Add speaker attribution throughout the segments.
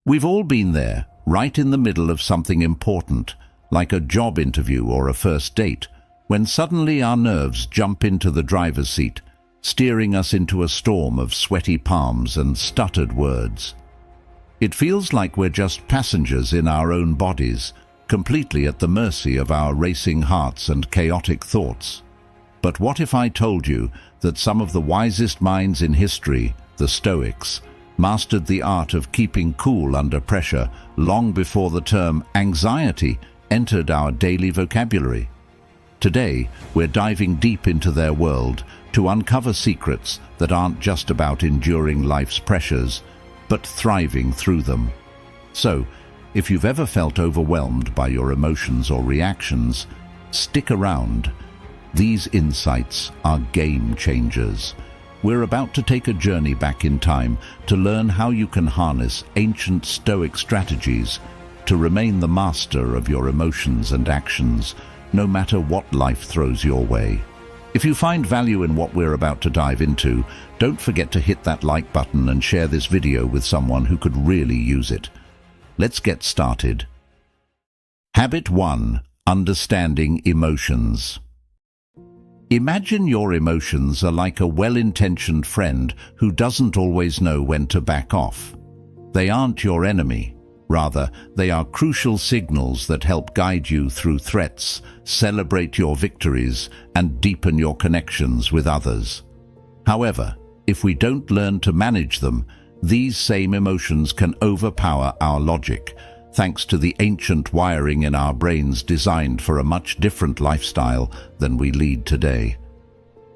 Speaker 1: We've all been there, right in the middle of something important, like a job interview or a first date, when suddenly our nerves jump into the driver's seat, steering us into a storm of sweaty palms and stuttered words. It feels like we're just passengers in our own bodies, completely at the mercy of our racing hearts and chaotic thoughts. But what if I told you that some of the wisest minds in history, the Stoics, mastered the art of keeping cool under pressure long before the term anxiety entered our daily vocabulary? Today, we're diving deep into their world to uncover secrets that aren't just about enduring life's pressures, but thriving through them. So, if you've ever felt overwhelmed by your emotions or reactions, stick around. These insights are game changers. We're about to take a journey back in time to learn how you can harness ancient Stoic strategies to remain the master of your emotions and actions, no matter what life throws your way. If you find value in what we're about to dive into, don't forget to hit that like button and share this video with someone who could really use it. Let's get started. Habit 1. Understanding emotions. Imagine your emotions are like a well-intentioned friend who doesn't always know when to back off. They aren't your enemy. Rather, they are crucial signals that help guide you through threats, celebrate your victories, and deepen your connections with others. However, if we don't learn to manage them, these same emotions can overpower our logic, thanks to the ancient wiring in our brains designed for a much different lifestyle than we lead today.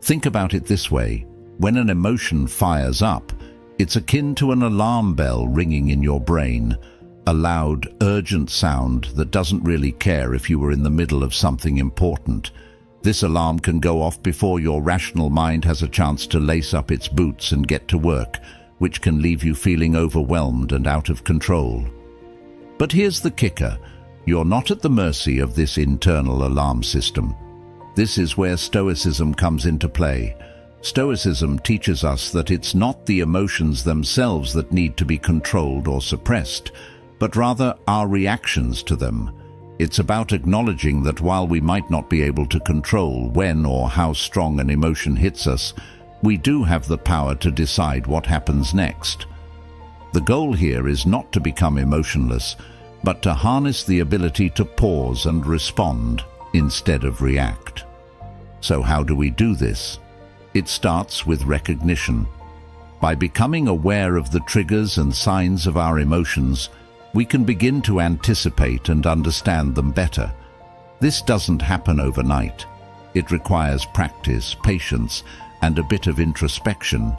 Speaker 1: Think about it this way: when an emotion fires up, it's akin to an alarm bell ringing in your brain, a loud, urgent sound that doesn't really care if you were in the middle of something important. This alarm can go off before your rational mind has a chance to lace up its boots and get to work, which can leave you feeling overwhelmed and out of control. But here's the kicker: you're not at the mercy of this internal alarm system. This is where Stoicism comes into play. Stoicism teaches us that it's not the emotions themselves that need to be controlled or suppressed, but rather our reactions to them. It's about acknowledging that while we might not be able to control when or how strong an emotion hits us, we do have the power to decide what happens next. The goal here is not to become emotionless, but to harness the ability to pause and respond instead of react. So how do we do this? It starts with recognition. By becoming aware of the triggers and signs of our emotions, we can begin to anticipate and understand them better. This doesn't happen overnight. It requires practice, patience, and a bit of introspection.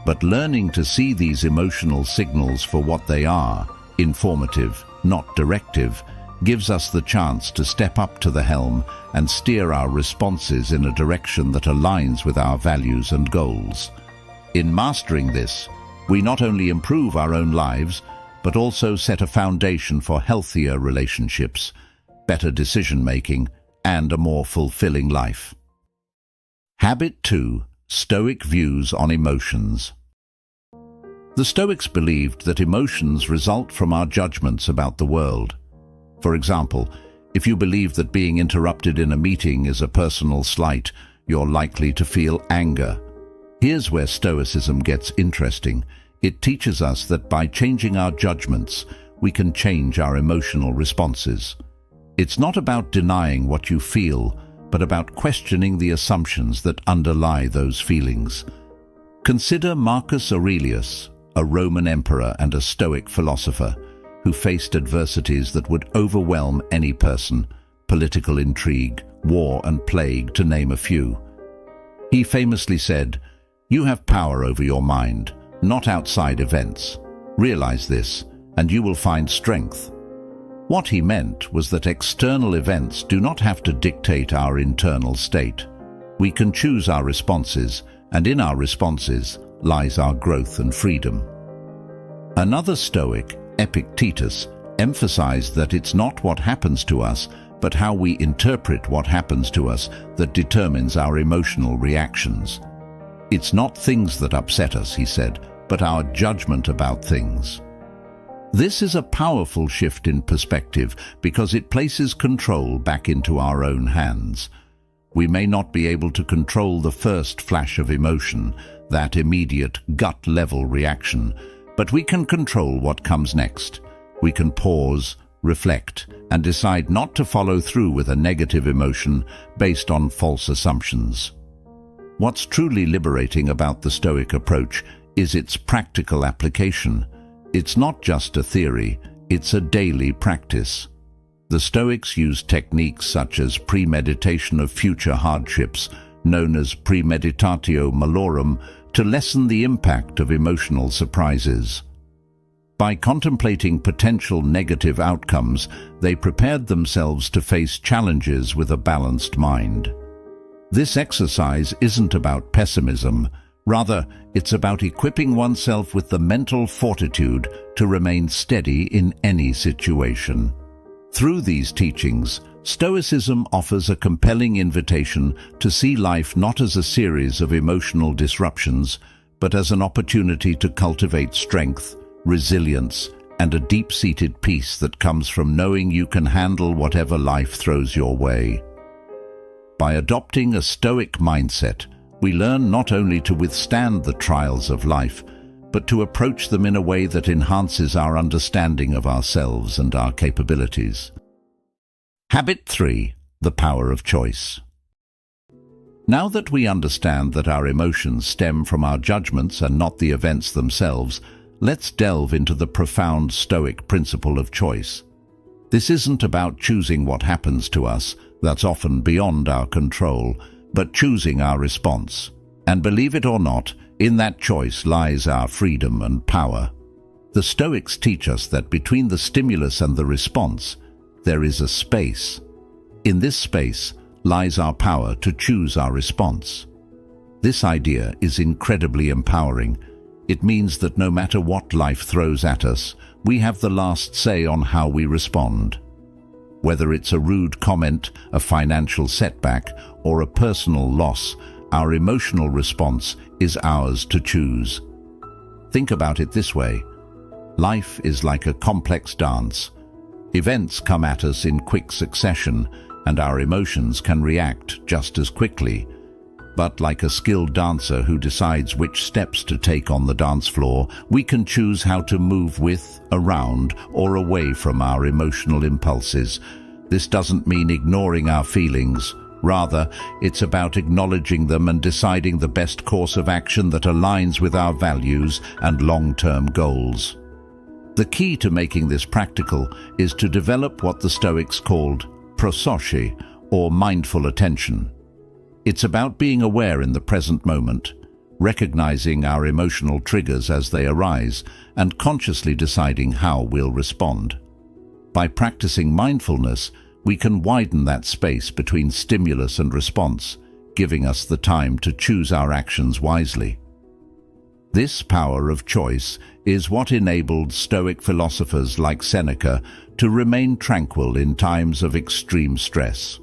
Speaker 1: But learning to see these emotional signals for what they are, informative, not directive, gives us the chance to step up to the helm and steer our responses in a direction that aligns with our values and goals. In mastering this, we not only improve our own lives, but also set a foundation for healthier relationships, better decision-making, and a more fulfilling life. Habit 2. Stoic views on emotions. The Stoics believed that emotions result from our judgments about the world. For example, if you believe that being interrupted in a meeting is a personal slight, you're likely to feel anger. Here's where Stoicism gets interesting. It teaches us that by changing our judgments, we can change our emotional responses. It's not about denying what you feel, but about questioning the assumptions that underlie those feelings. Consider Marcus Aurelius, a Roman emperor and a Stoic philosopher, who faced adversities that would overwhelm any person: political intrigue, war, and plague, to name a few. He famously said, "You have power over your mind, not outside events. Realize this, and you will find strength." What he meant was that external events do not have to dictate our internal state. We can choose our responses, and in our responses lies our growth and freedom. Another Stoic, Epictetus, emphasized that it's not what happens to us, but how we interpret what happens to us that determines our emotional reactions. It's not things that upset us, he said, but our judgment about things. This is a powerful shift in perspective because it places control back into our own hands. We may not be able to control the first flash of emotion, that immediate gut-level reaction, but we can control what comes next. We can pause, reflect, and decide not to follow through with a negative emotion based on false assumptions. What's truly liberating about the Stoic approach is its practical application. It's not just a theory, it's a daily practice. The Stoics use techniques such as premeditation of future hardships, known as premeditatio malorum, to lessen the impact of emotional surprises. By contemplating potential negative outcomes, they prepared themselves to face challenges with a balanced mind. This exercise isn't about pessimism. Rather, it's about equipping oneself with the mental fortitude to remain steady in any situation. Through these teachings, Stoicism offers a compelling invitation to see life not as a series of emotional disruptions, but as an opportunity to cultivate strength, resilience, and a deep-seated peace that comes from knowing you can handle whatever life throws your way. By adopting a Stoic mindset, we learn not only to withstand the trials of life, but to approach them in a way that enhances our understanding of ourselves and our capabilities. Habit 3. The power of choice. Now that we understand that our emotions stem from our judgments and not the events themselves, let's delve into the profound Stoic principle of choice. This isn't about choosing what happens to us, that's often beyond our control, but choosing our response. And believe it or not, in that choice lies our freedom and power. The Stoics teach us that between the stimulus and the response, there is a space. In this space lies our power to choose our response. This idea is incredibly empowering. It means that no matter what life throws at us, we have the last say on how we respond. Whether it's a rude comment, a financial setback, or a personal loss, our emotional response is ours to choose. Think about it this way. Life is like a complex dance. Events come at us in quick succession, and our emotions can react just as quickly. But like a skilled dancer who decides which steps to take on the dance floor, we can choose how to move with, around, or away from our emotional impulses. This doesn't mean ignoring our feelings. Rather, it's about acknowledging them and deciding the best course of action that aligns with our values and long-term goals. The key to making this practical is to develop what the Stoics called prosophe, or mindful attention. It's about being aware in the present moment, recognizing our emotional triggers as they arise, and consciously deciding how we'll respond. By practicing mindfulness, we can widen that space between stimulus and response, giving us the time to choose our actions wisely. This power of choice is what enabled Stoic philosophers like Seneca to remain tranquil in times of extreme stress.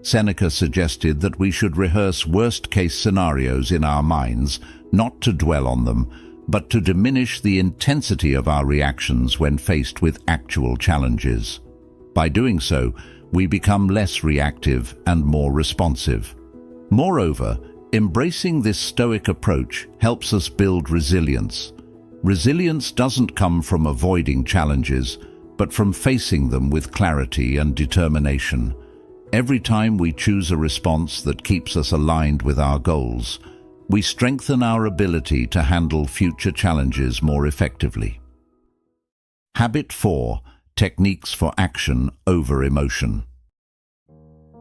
Speaker 1: Seneca suggested that we should rehearse worst-case scenarios in our minds, not to dwell on them, but to diminish the intensity of our reactions when faced with actual challenges. By doing so, we become less reactive and more responsive. Moreover, embracing this Stoic approach helps us build resilience. Resilience doesn't come from avoiding challenges, but from facing them with clarity and determination. Every time we choose a response that keeps us aligned with our goals, we strengthen our ability to handle future challenges more effectively. Habit 4. Techniques for action over emotion.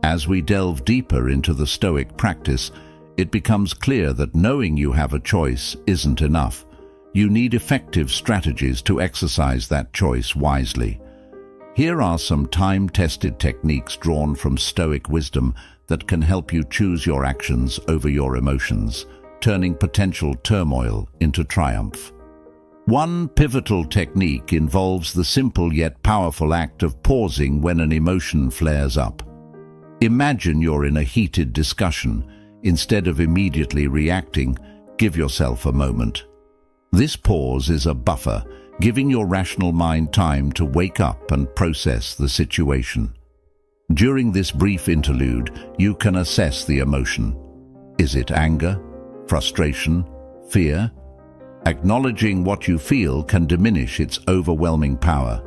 Speaker 1: As we delve deeper into the Stoic practice, it becomes clear that knowing you have a choice isn't enough. You need effective strategies to exercise that choice wisely. Here are some time-tested techniques drawn from Stoic wisdom that can help you choose your actions over your emotions, turning potential turmoil into triumph. One pivotal technique involves the simple yet powerful act of pausing when an emotion flares up. Imagine you're in a heated discussion. Instead of immediately reacting, give yourself a moment. This pause is a buffer, giving your rational mind time to wake up and process the situation. During this brief interlude, you can assess the emotion. Is it anger, frustration, fear? Acknowledging what you feel can diminish its overwhelming power,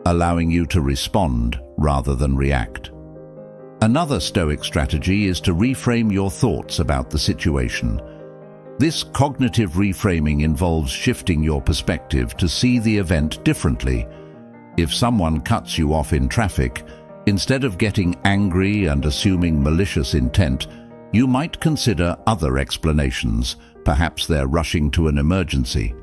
Speaker 1: allowing you to respond rather than react. Another Stoic strategy is to reframe your thoughts about the situation. This cognitive reframing involves shifting your perspective to see the event differently. If someone cuts you off in traffic, instead of getting angry and assuming malicious intent, you might consider other explanations. Perhaps they're rushing to an emergency.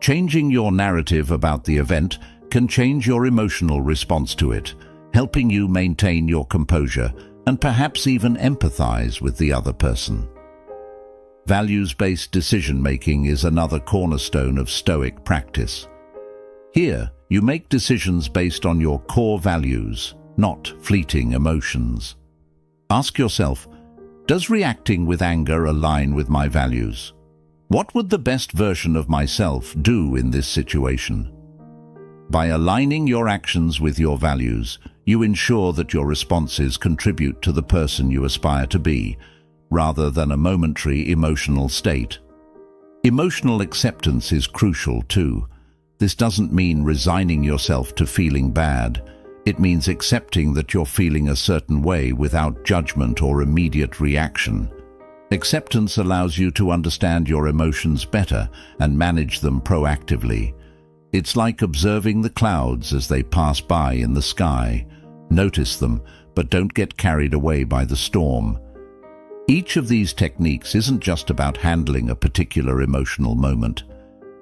Speaker 1: Changing your narrative about the event can change your emotional response to it, helping you maintain your composure and perhaps even empathize with the other person. Values-based decision-making is another cornerstone of Stoic practice. Here, you make decisions based on your core values, not fleeting emotions. Ask yourself, does reacting with anger align with my values? What would the best version of myself do in this situation? By aligning your actions with your values, you ensure that your responses contribute to the person you aspire to be, rather than a momentary emotional state. Emotional acceptance is crucial too. This doesn't mean resigning yourself to feeling bad. It means accepting that you're feeling a certain way without judgment or immediate reaction. Acceptance allows you to understand your emotions better and manage them proactively. It's like observing the clouds as they pass by in the sky. Notice them, but don't get carried away by the storm. Each of these techniques isn't just about handling a particular emotional moment.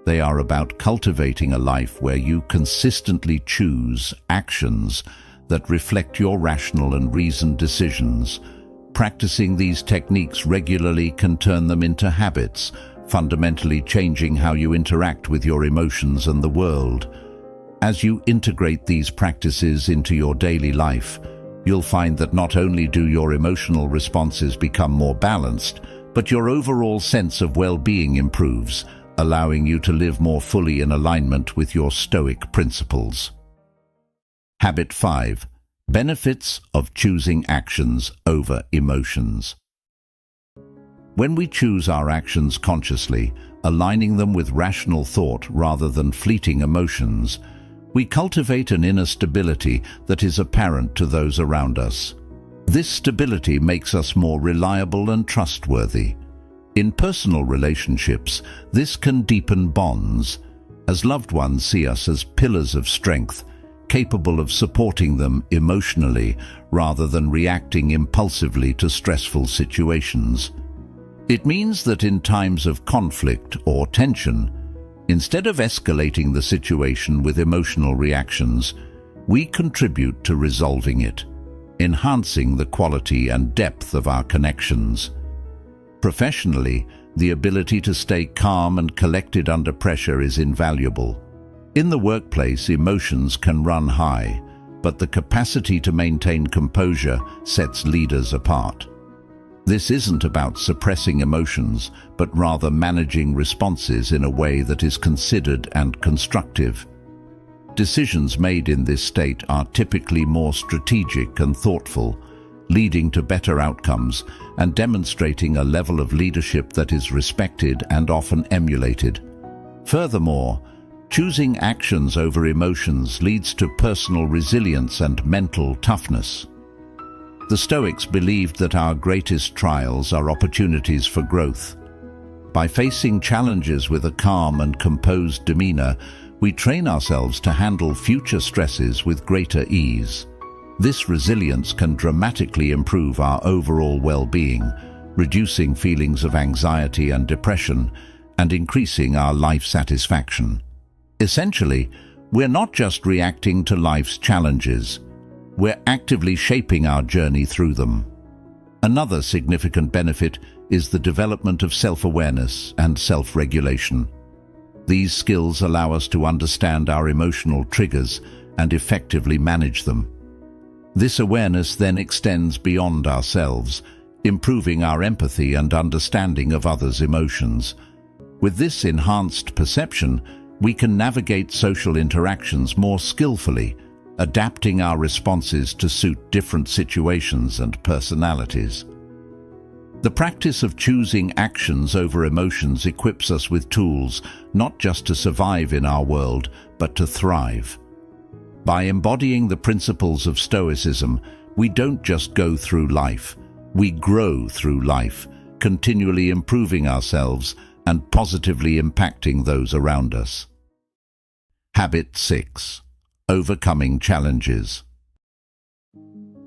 Speaker 1: They are about cultivating a life where you consistently choose actions that reflect your rational and reasoned decisions. Practicing these techniques regularly can turn them into habits, fundamentally changing how you interact with your emotions and the world. As you integrate these practices into your daily life, you'll find that not only do your emotional responses become more balanced, but your overall sense of well-being improves, allowing you to live more fully in alignment with your Stoic principles. Habit 5. Benefits of choosing actions over emotions. When we choose our actions consciously, aligning them with rational thought rather than fleeting emotions, we cultivate an inner stability that is apparent to those around us. This stability makes us more reliable and trustworthy. In personal relationships, this can deepen bonds, as loved ones see us as pillars of strength, capable of supporting them emotionally rather than reacting impulsively to stressful situations. It means that in times of conflict or tension, instead of escalating the situation with emotional reactions, we contribute to resolving it, enhancing the quality and depth of our connections. Professionally, the ability to stay calm and collected under pressure is invaluable. In the workplace, emotions can run high, but the capacity to maintain composure sets leaders apart. This isn't about suppressing emotions, but rather managing responses in a way that is considered and constructive. Decisions made in this state are typically more strategic and thoughtful, leading to better outcomes and demonstrating a level of leadership that is respected and often emulated. Furthermore, choosing actions over emotions leads to personal resilience and mental toughness. The Stoics believed that our greatest trials are opportunities for growth. By facing challenges with a calm and composed demeanor, we train ourselves to handle future stresses with greater ease. This resilience can dramatically improve our overall well-being, reducing feelings of anxiety and depression, and increasing our life satisfaction. Essentially, we're not just reacting to life's challenges, we're actively shaping our journey through them. Another significant benefit is the development of self-awareness and self-regulation. These skills allow us to understand our emotional triggers and effectively manage them. This awareness then extends beyond ourselves, improving our empathy and understanding of others' emotions. With this enhanced perception, we can navigate social interactions more skillfully, adapting our responses to suit different situations and personalities. The practice of choosing actions over emotions equips us with tools not just to survive in our world, but to thrive. By embodying the principles of Stoicism, we don't just go through life, we grow through life, continually improving ourselves and positively impacting those around us. Habit 6. Overcoming challenges.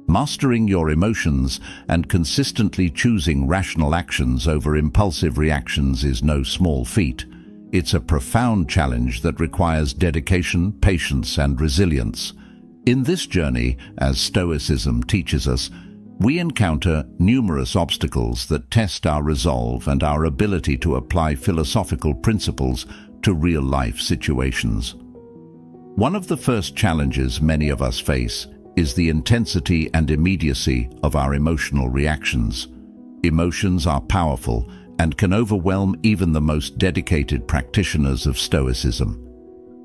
Speaker 1: Mastering your emotions and consistently choosing rational actions over impulsive reactions is no small feat. It's a profound challenge that requires dedication, patience, and resilience. In this journey, as Stoicism teaches us, we encounter numerous obstacles that test our resolve and our ability to apply philosophical principles to real-life situations. One of the first challenges many of us face is the intensity and immediacy of our emotional reactions. Emotions are powerful and can overwhelm even the most dedicated practitioners of Stoicism.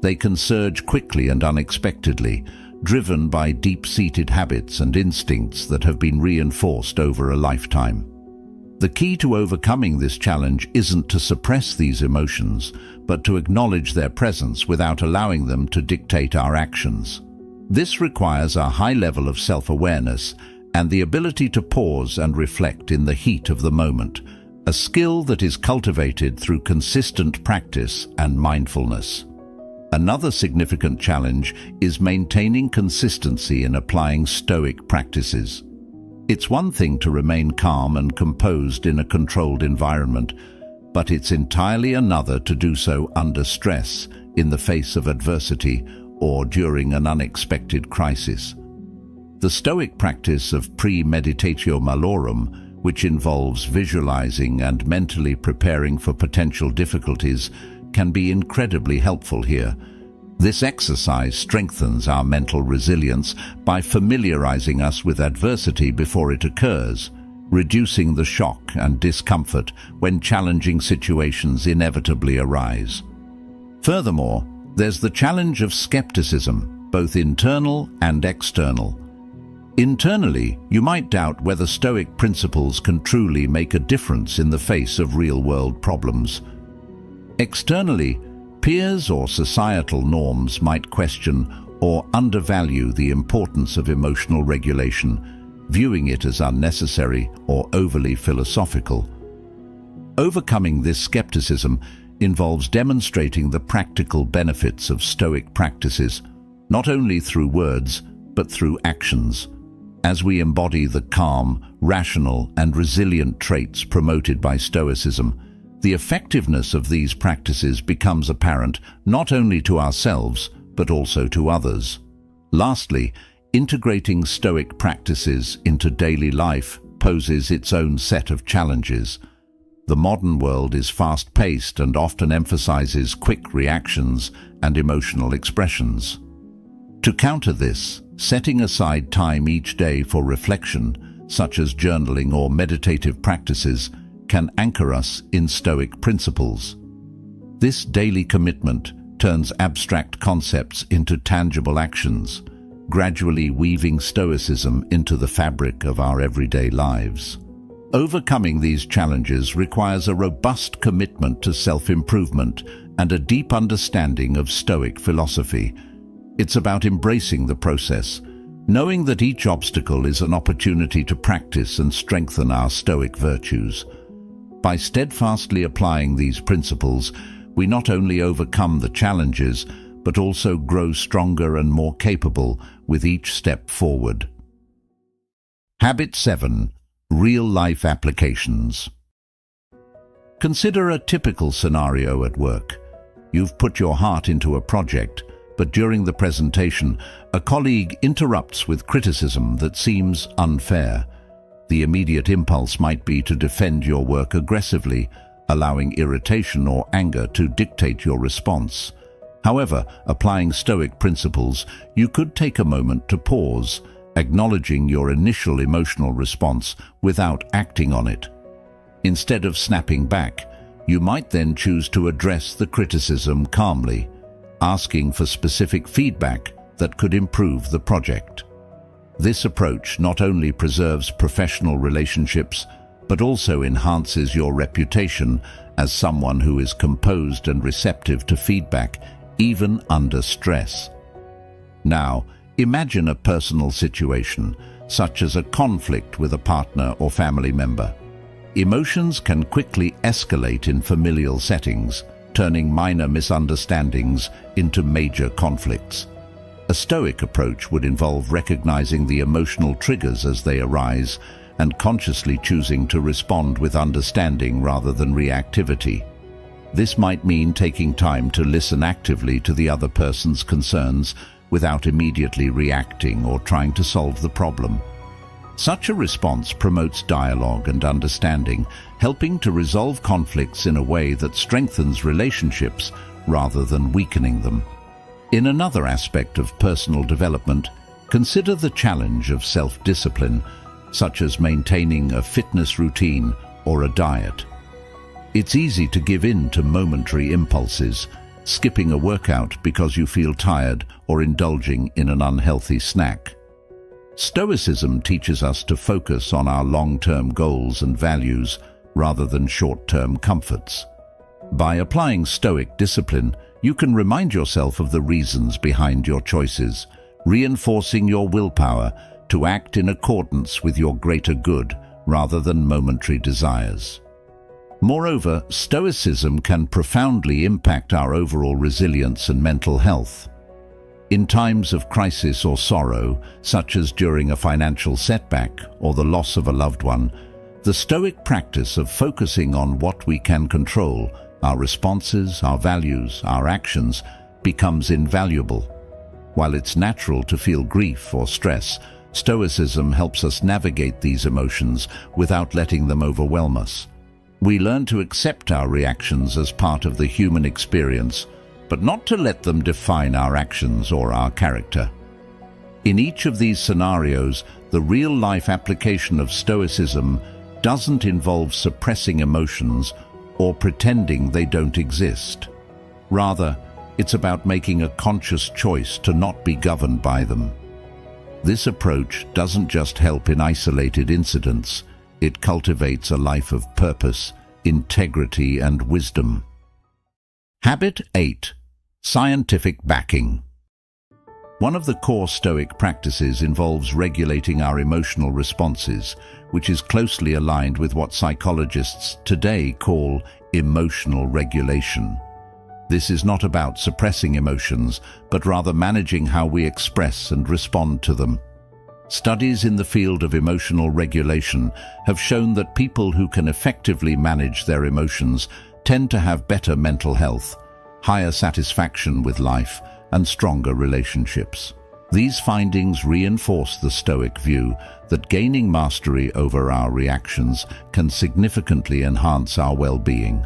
Speaker 1: They can surge quickly and unexpectedly, driven by deep-seated habits and instincts that have been reinforced over a lifetime. The key to overcoming this challenge isn't to suppress these emotions, but to acknowledge their presence without allowing them to dictate our actions. This requires a high level of self-awareness and the ability to pause and reflect in the heat of the moment, a skill that is cultivated through consistent practice and mindfulness. Another significant challenge is maintaining consistency in applying Stoic practices. It's one thing to remain calm and composed in a controlled environment, but it's entirely another to do so under stress, in the face of adversity, or during an unexpected crisis. The Stoic practice of premeditatio malorum, which involves visualizing and mentally preparing for potential difficulties, can be incredibly helpful here. This exercise strengthens our mental resilience by familiarizing us with adversity before it occurs, reducing the shock and discomfort when challenging situations inevitably arise. Furthermore, there's the challenge of skepticism, both internal and external. Internally, you might doubt whether Stoic principles can truly make a difference in the face of real-world problems. Externally, peers or societal norms might question or undervalue the importance of emotional regulation, viewing it as unnecessary or overly philosophical. Overcoming this skepticism involves demonstrating the practical benefits of Stoic practices, not only through words, but through actions. As we embody the calm, rational, and resilient traits promoted by Stoicism, the effectiveness of these practices becomes apparent not only to ourselves, but also to others. Lastly, integrating Stoic practices into daily life poses its own set of challenges. The modern world is fast-paced and often emphasizes quick reactions and emotional expressions. To counter this, setting aside time each day for reflection, such as journaling or meditative practices, can anchor us in Stoic principles. This daily commitment turns abstract concepts into tangible actions, gradually weaving Stoicism into the fabric of our everyday lives. Overcoming these challenges requires a robust commitment to self-improvement and a deep understanding of Stoic philosophy. It's about embracing the process, knowing that each obstacle is an opportunity to practice and strengthen our Stoic virtues. By steadfastly applying these principles, we not only overcome the challenges, but also grow stronger and more capable with each step forward. Habit 7. Real-life applications. Consider a typical scenario at work. You've put your heart into a project, but during the presentation, a colleague interrupts with criticism that seems unfair. The immediate impulse might be to defend your work aggressively, allowing irritation or anger to dictate your response. However, applying Stoic principles, you could take a moment to pause, acknowledging your initial emotional response without acting on it. Instead of snapping back, you might then choose to address the criticism calmly, asking for specific feedback that could improve the project. This approach not only preserves professional relationships, but also enhances your reputation as someone who is composed and receptive to feedback, even under stress. Now, imagine a personal situation, such as a conflict with a partner or family member. Emotions can quickly escalate in familial settings, turning minor misunderstandings into major conflicts. A Stoic approach would involve recognizing the emotional triggers as they arise and consciously choosing to respond with understanding rather than reactivity. This might mean taking time to listen actively to the other person's concerns without immediately reacting or trying to solve the problem. Such a response promotes dialogue and understanding, helping to resolve conflicts in a way that strengthens relationships rather than weakening them. In another aspect of personal development, consider the challenge of self-discipline, such as maintaining a fitness routine or a diet. It's easy to give in to momentary impulses, skipping a workout because you feel tired or indulging in an unhealthy snack. Stoicism teaches us to focus on our long-term goals and values rather than short-term comforts. By applying Stoic discipline, you can remind yourself of the reasons behind your choices, reinforcing your willpower to act in accordance with your greater good rather than momentary desires. Moreover, Stoicism can profoundly impact our overall resilience and mental health. In times of crisis or sorrow, such as during a financial setback or the loss of a loved one, the Stoic practice of focusing on what we can control, our responses, our values, our actions, becomes invaluable. While it's natural to feel grief or stress, Stoicism helps us navigate these emotions without letting them overwhelm us. We learn to accept our reactions as part of the human experience, but not to let them define our actions or our character. In each of these scenarios, the real-life application of Stoicism doesn't involve suppressing emotions or pretending they don't exist. Rather, it's about making a conscious choice to not be governed by them. This approach doesn't just help in isolated incidents, it cultivates a life of purpose, integrity, and wisdom. Habit 8. Scientific backing. One of the core Stoic practices involves regulating our emotional responses, which is closely aligned with what psychologists today call emotional regulation. This is not about suppressing emotions, but rather managing how we express and respond to them. Studies in the field of emotional regulation have shown that people who can effectively manage their emotions tend to have better mental health, higher satisfaction with life, and stronger relationships. These findings reinforce the Stoic view that gaining mastery over our reactions can significantly enhance our well-being.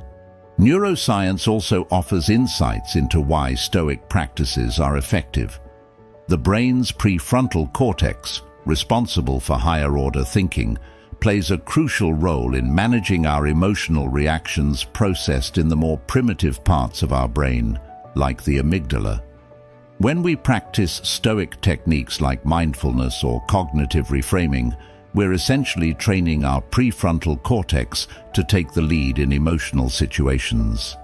Speaker 1: Neuroscience also offers insights into why Stoic practices are effective. The brain's prefrontal cortex, responsible for higher-order thinking, plays a crucial role in managing our emotional reactions processed in the more primitive parts of our brain, like the amygdala. When we practice Stoic techniques like mindfulness or cognitive reframing, we're essentially training our prefrontal cortex to take the lead in emotional situations.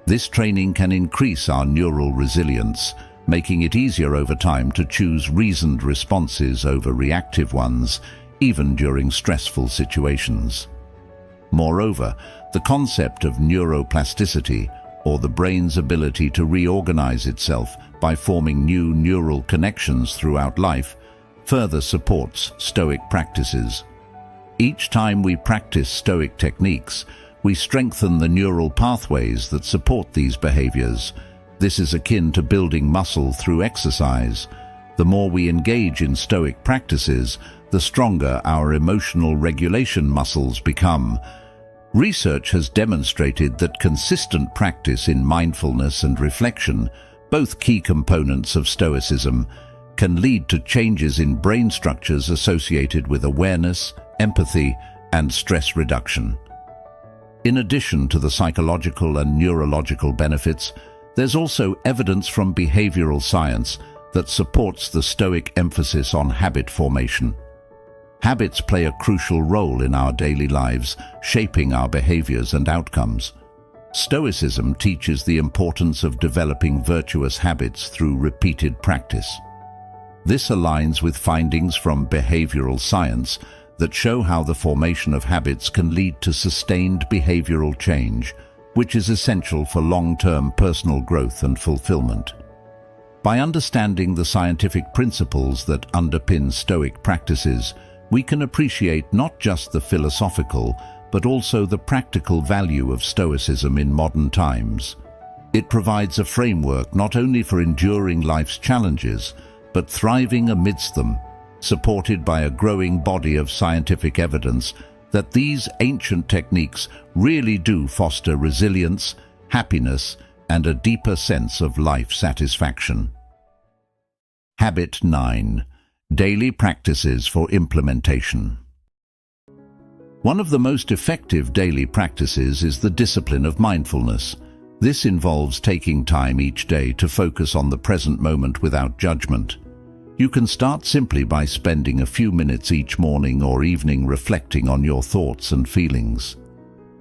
Speaker 1: This training can increase our neural resilience, making it easier over time to choose reasoned responses over reactive ones, even during stressful situations. Moreover, the concept of neuroplasticity, or the brain's ability to reorganize itself by forming new neural connections throughout life, further supports Stoic practices. Each time we practice Stoic techniques, we strengthen the neural pathways that support these behaviors. This is akin to building muscle through exercise. The more we engage in Stoic practices, the stronger our emotional regulation muscles become. Research has demonstrated that consistent practice in mindfulness and reflection, both key components of Stoicism, can lead to changes in brain structures associated with awareness, empathy, and stress reduction. In addition to the psychological and neurological benefits, There's also evidence from behavioral science that supports the Stoic emphasis on habit formation. Habits play a crucial role in our daily lives, shaping our behaviors and outcomes. Stoicism teaches the importance of developing virtuous habits through repeated practice. This aligns with findings from behavioral science that show how the formation of habits can lead to sustained behavioral change, which is essential for long-term personal growth and fulfillment. By understanding the scientific principles that underpin Stoic practices, we can appreciate not just the philosophical, but also the practical value of Stoicism in modern times. It provides a framework not only for enduring life's challenges, but thriving amidst them, supported by a growing body of scientific evidence that these ancient techniques really do foster resilience, happiness, and a deeper sense of life satisfaction. Habit 9. Daily practices for implementation. One of the most effective daily practices is the discipline of mindfulness. This involves taking time each day to focus on the present moment without judgment. You can start simply by spending a few minutes each morning or evening reflecting on your thoughts and feelings.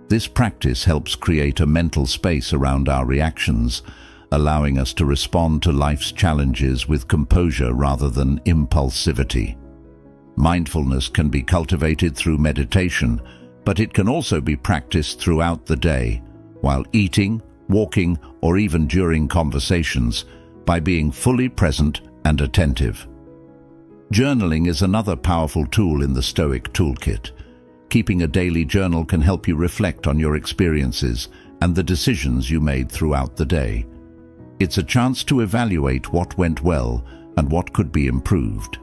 Speaker 1: This practice helps create a mental space around our reactions, allowing us to respond to life's challenges with composure rather than impulsivity. Mindfulness can be cultivated through meditation, but it can also be practiced throughout the day, while eating, walking, or even during conversations, by being fully present and attentive. Journaling is another powerful tool in the Stoic toolkit. Keeping a daily journal can help you reflect on your experiences and the decisions you made throughout the day. It's a chance to evaluate what went well and what could be improved.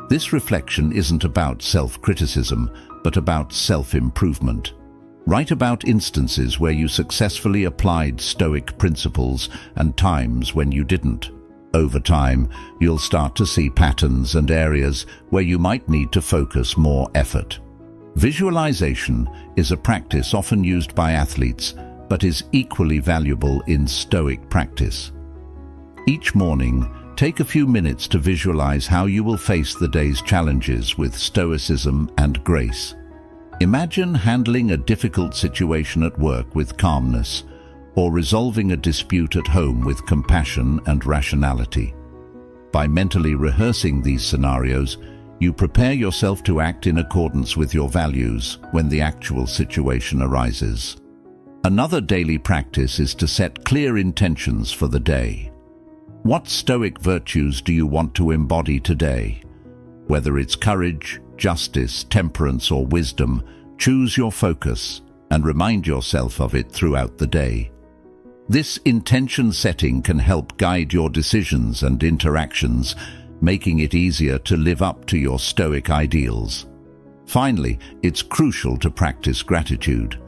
Speaker 1: This reflection isn't about self-criticism, but about self-improvement. Write about instances where you successfully applied Stoic principles and times when you didn't. Over time, you'll start to see patterns and areas where you might need to focus more effort. Visualization is a practice often used by athletes, but is equally valuable in Stoic practice. Each morning, take a few minutes to visualize how you will face the day's challenges with stoicism and grace. Imagine handling a difficult situation at work with calmness, or resolving a dispute at home with compassion and rationality. By mentally rehearsing these scenarios, you prepare yourself to act in accordance with your values when the actual situation arises. Another daily practice is to set clear intentions for the day. What Stoic virtues do you want to embody today? Whether it's courage, justice, temperance, or wisdom, choose your focus and remind yourself of it throughout the day. This intention setting can help guide your decisions and interactions, making it easier to live up to your Stoic ideals. Finally, it's crucial to practice gratitude.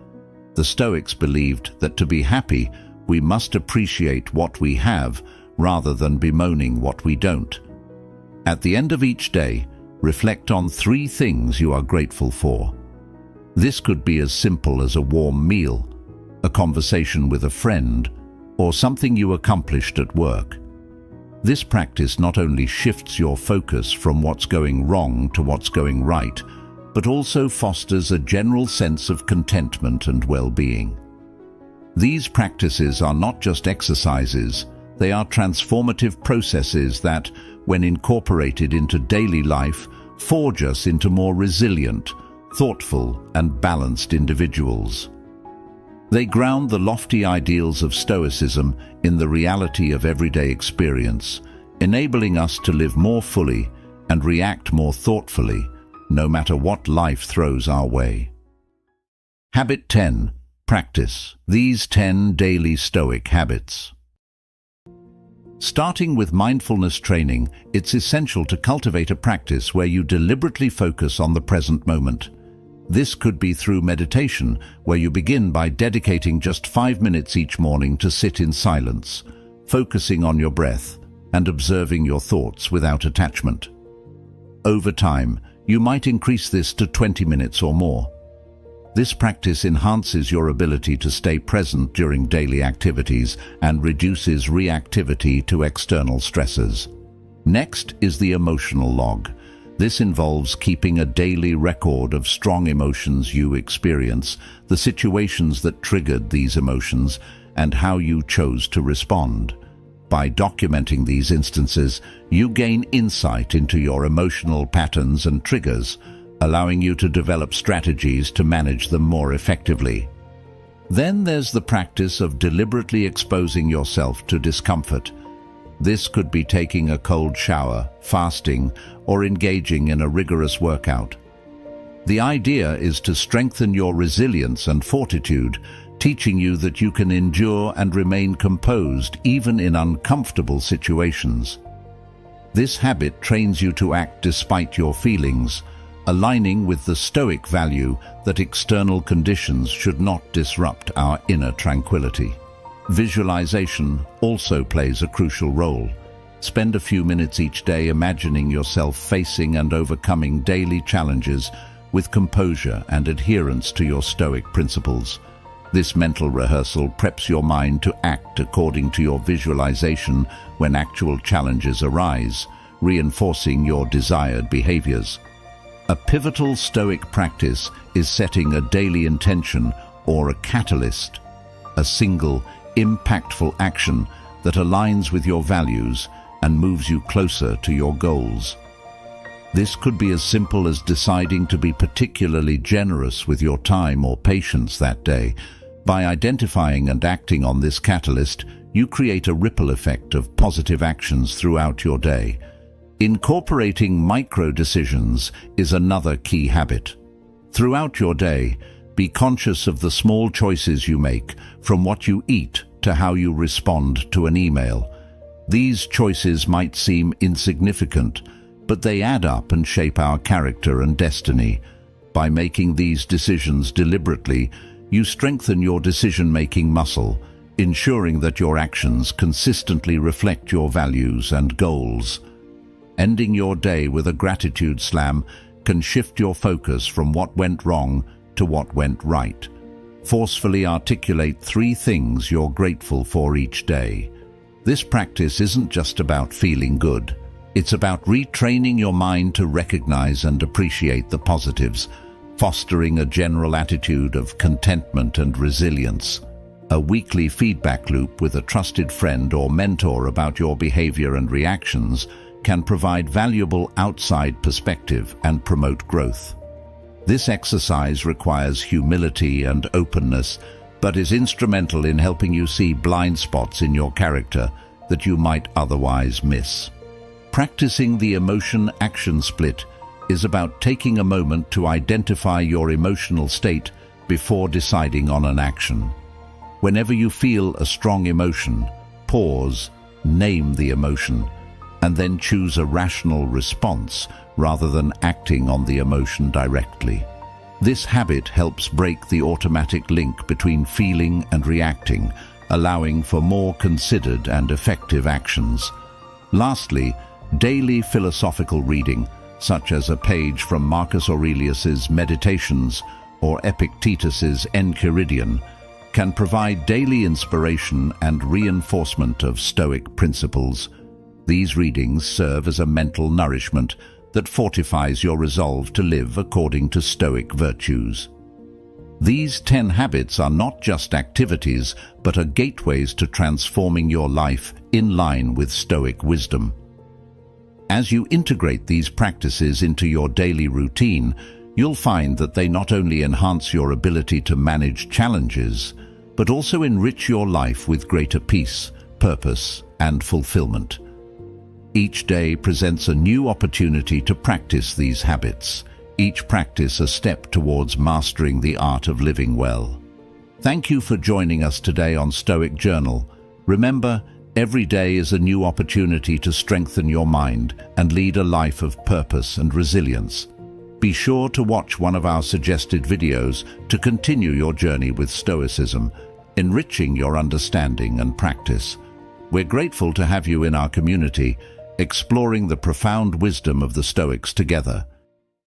Speaker 1: The Stoics believed that to be happy, we must appreciate what we have rather than bemoaning what we don't. At the end of each day, reflect on 3 things you are grateful for. This could be as simple as a warm meal, a conversation with a friend, or something you accomplished at work. This practice not only shifts your focus from what's going wrong to what's going right, but also fosters a general sense of contentment and well-being. These practices are not just exercises, they are transformative processes that, when incorporated into daily life, forge us into more resilient, thoughtful, and balanced individuals. They ground the lofty ideals of Stoicism in the reality of everyday experience, enabling us to live more fully and react more thoughtfully, no matter what life throws our way. Habit 10. Practice these 10 daily Stoic habits. Starting with mindfulness training, it's essential to cultivate a practice where you deliberately focus on the present moment. This could be through meditation, where you begin by dedicating just 5 minutes each morning to sit in silence, focusing on your breath and observing your thoughts without attachment. Over time, you might increase this to 20 minutes or more. This practice enhances your ability to stay present during daily activities and reduces reactivity to external stresses. Next is the emotional log. This involves keeping a daily record of strong emotions you experience, the situations that triggered these emotions, and how you chose to respond. By documenting these instances, you gain insight into your emotional patterns and triggers, allowing you to develop strategies to manage them more effectively. Then there's the practice of deliberately exposing yourself to discomfort. This could be taking a cold shower, fasting, or engaging in a rigorous workout. The idea is to strengthen your resilience and fortitude, teaching you that you can endure and remain composed even in uncomfortable situations. This habit trains you to act despite your feelings, aligning with the Stoic value that external conditions should not disrupt our inner tranquility. Visualization also plays a crucial role. Spend a few minutes each day imagining yourself facing and overcoming daily challenges with composure and adherence to your Stoic principles. This mental rehearsal preps your mind to act according to your visualization when actual challenges arise, reinforcing your desired behaviors. A pivotal Stoic practice is setting a daily intention or a catalyst, a single, impactful action that aligns with your values and moves you closer to your goals. This could be as simple as deciding to be particularly generous with your time or patience that day. By identifying and acting on this catalyst, you create a ripple effect of positive actions throughout your day. Incorporating micro-decisions is another key habit. Throughout your day, be conscious of the small choices you make, from what you eat to how you respond to an email. These choices might seem insignificant, but they add up and shape our character and destiny. By making these decisions deliberately, you strengthen your decision-making muscle, ensuring that your actions consistently reflect your values and goals. Ending your day with a gratitude slam can shift your focus from what went wrong to what went right. Forcefully articulate 3 things you're grateful for each day. This practice isn't just about feeling good. It's about retraining your mind to recognize and appreciate the positives, fostering a general attitude of contentment and resilience. A weekly feedback loop with a trusted friend or mentor about your behavior and reactions can provide valuable outside perspective and promote growth. This exercise requires humility and openness, but is instrumental in helping you see blind spots in your character that you might otherwise miss. Practicing the emotion-action split is about taking a moment to identify your emotional state before deciding on an action. Whenever you feel a strong emotion, pause, name the emotion, and then choose a rational response rather than acting on the emotion directly. This habit helps break the automatic link between feeling and reacting, allowing for more considered and effective actions. Lastly, daily philosophical reading, such as a page from Marcus Aurelius's Meditations or Epictetus's Enchiridion, can provide daily inspiration and reinforcement of Stoic principles. These readings serve as a mental nourishment that fortifies your resolve to live according to Stoic virtues. These 10 habits are not just activities, but are gateways to transforming your life in line with Stoic wisdom. As you integrate these practices into your daily routine, you'll find that they not only enhance your ability to manage challenges, but also enrich your life with greater peace, purpose, and fulfillment. Each day presents a new opportunity to practice these habits, each practice a step towards mastering the art of living well. Thank you for joining us today on Stoic Journal. Remember, every day is a new opportunity to strengthen your mind and lead a life of purpose and resilience. Be sure to watch one of our suggested videos to continue your journey with Stoicism, enriching your understanding and practice. We're grateful to have you in our community, exploring the profound wisdom of the Stoics together.